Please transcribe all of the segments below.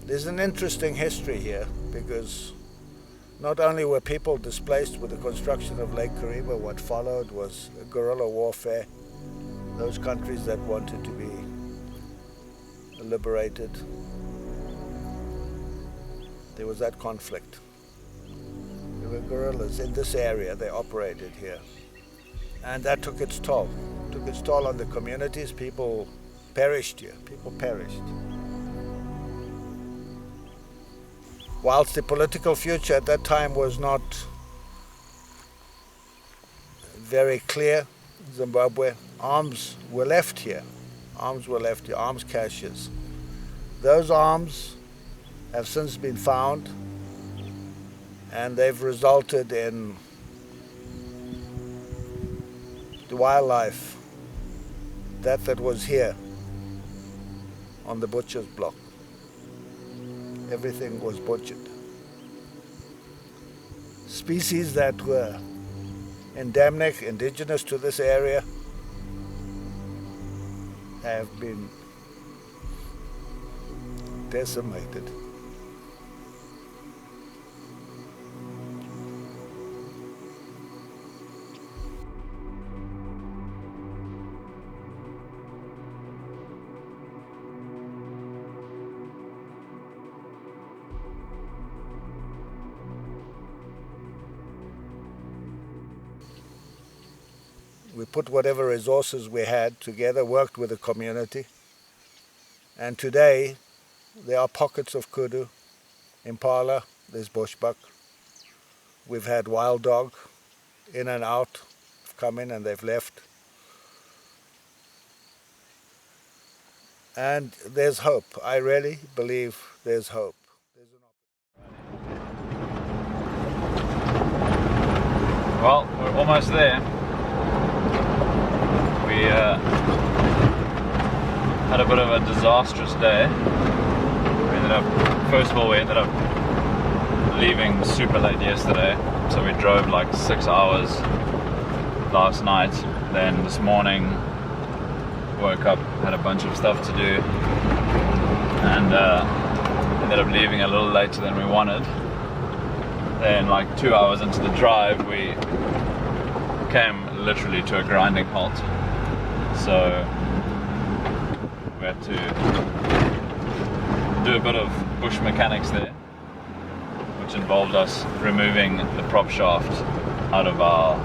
There's an interesting history here, because not only were people displaced with the construction of Lake Kariba, what followed was guerrilla warfare. Those countries that wanted to be liberated, there was that conflict. There were guerrillas in this area, they operated here. And that took its toll. Took its toll on the communities. People perished here, people perished. Whilst the political future at that time was not very clear, Zimbabwe, arms were left here. Arms were left here, arms caches. Those arms have since been found, and they've resulted in the wildlife that was here on the butcher's block. Everything was butchered. Species that were endemic, indigenous to this area, have been decimated. We put whatever resources we had together, worked with the community, and today there are pockets of kudu, impala, there's bushbuck. We've had wild dog in and out, come in and they've left. And there's hope. I really believe there's hope. Well, we're almost there. We had a bit of a disastrous day. First of all, we ended up leaving super late yesterday, so we drove like 6 hours last night. Then this morning, woke up, had a bunch of stuff to do, and ended up leaving a little later than we wanted. Then like 2 hours into the drive, we came literally to a grinding halt. So we had to do a bit of bush mechanics there, which involved us removing the prop shaft out of our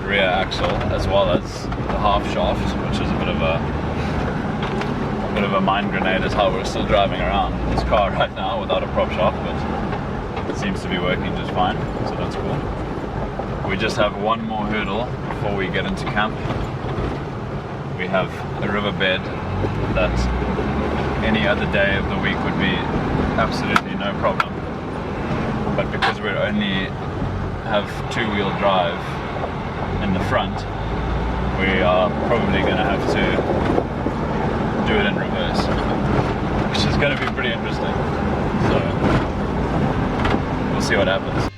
rear axle, as well as the half shaft, which is a bit of a mind grenade, is how we're still driving around this car right now without a prop shaft, but it seems to be working just fine, so that's cool. We just have one more hurdle before we get into camp. We have a riverbed that any other day of the week would be absolutely no problem. But because we only have two-wheel drive in the front, we are probably going to have to do it in reverse, which is going to be pretty interesting. So we'll see what happens.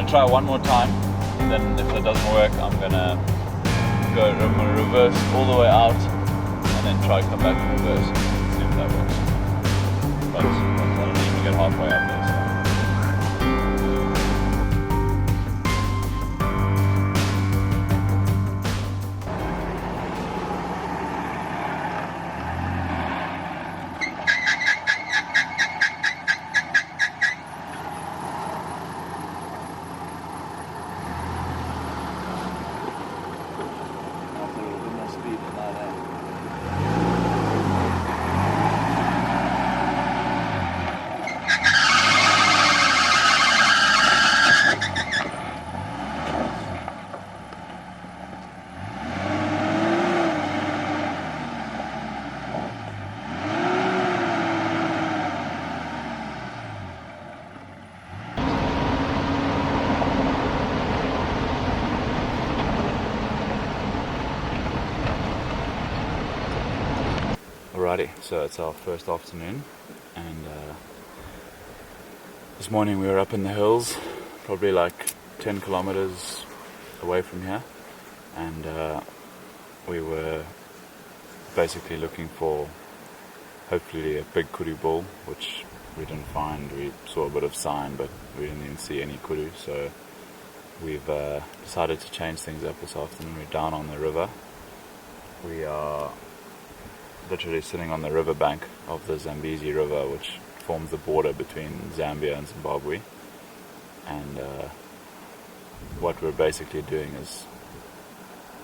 Try one more time, and then if it doesn't work, I'm gonna reverse all the way out and then try come back in reverse, see if that works. But I don't even get halfway up there. Alrighty, so it's our first afternoon, and this morning we were up in the hills, probably like 10 kilometers away from here, and we were basically looking for hopefully a big kudu bull, which we didn't find. We saw a bit of sign, but we didn't even see any kudu, so we've decided to change things up this afternoon. We're down on the river. We are literally sitting on the riverbank of the Zambezi River, which forms the border between Zambia and Zimbabwe, and what we're basically doing is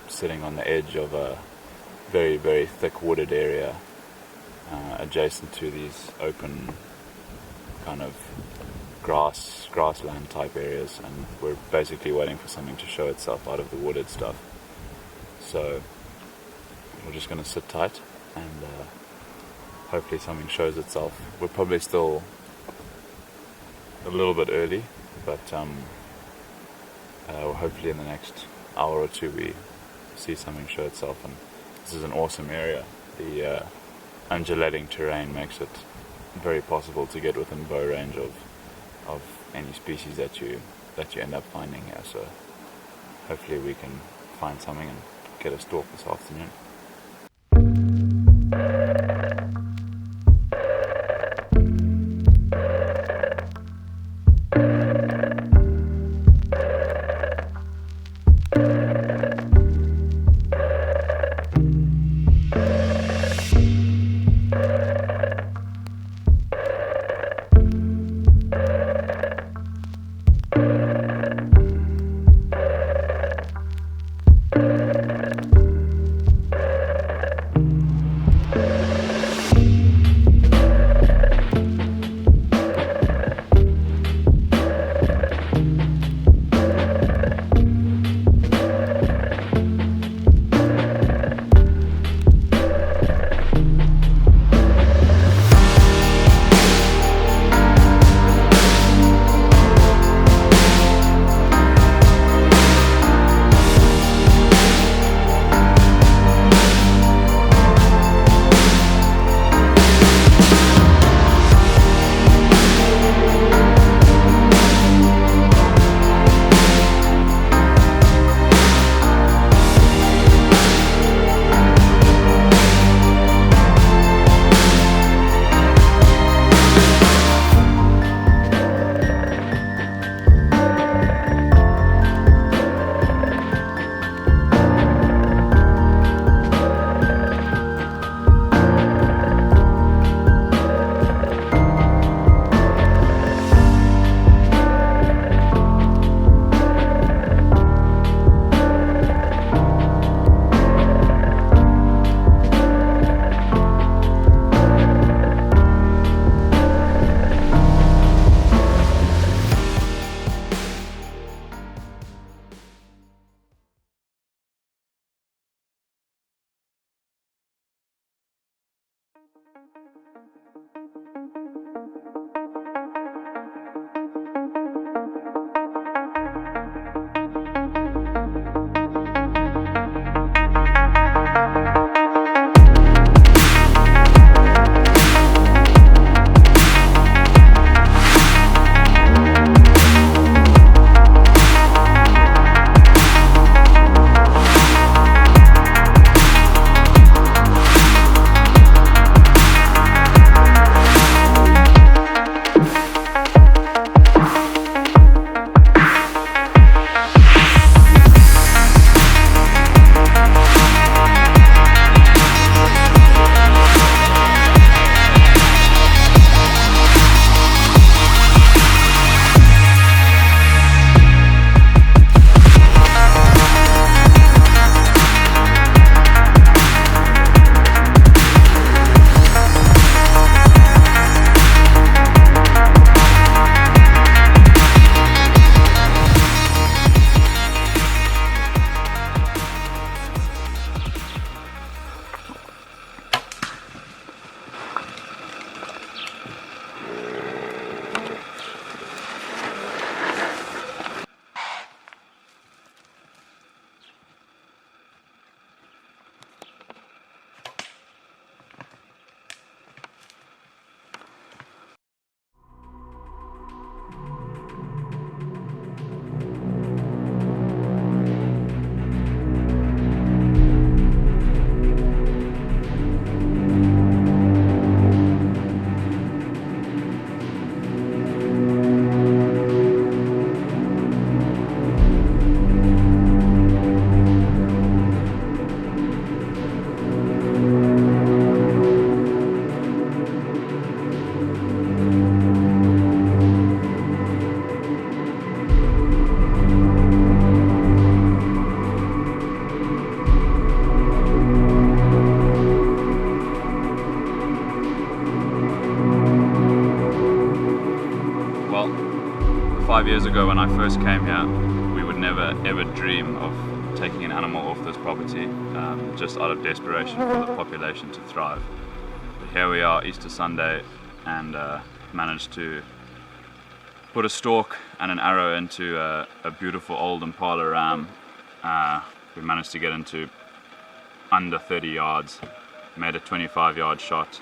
sitting on the edge of a very, very thick wooded area adjacent to these open kind of grassland type areas, and we're basically waiting for something to show itself out of the wooded stuff. So we're just going to sit tight and hopefully something shows itself. We're probably still a little bit early, but hopefully in the next hour or two we see something show itself. And this is an awesome area. The undulating terrain makes it very possible to get within bow range of any species that you end up finding here. So hopefully we can find something and get a stalk this afternoon. ago when I first came here, we would never ever dream of taking an animal off this property, just out of desperation for the population to thrive. But here we are, Easter Sunday, and managed to put a stalk and an arrow into a beautiful old Impala ram. We managed to get into under 30 yards, made a 25-yard shot.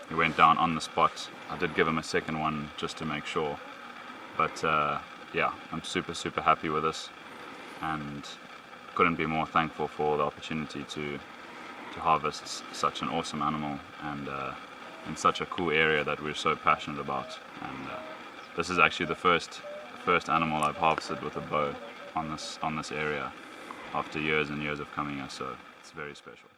He went down on the spot. I did give him a second one just to make sure, but yeah, I'm super happy with this, and couldn't be more thankful for the opportunity to harvest such an awesome animal, and in such a cool area that we're so passionate about. And this is actually the first animal I've harvested with a bow on this area after years and years of coming here, so it's very special.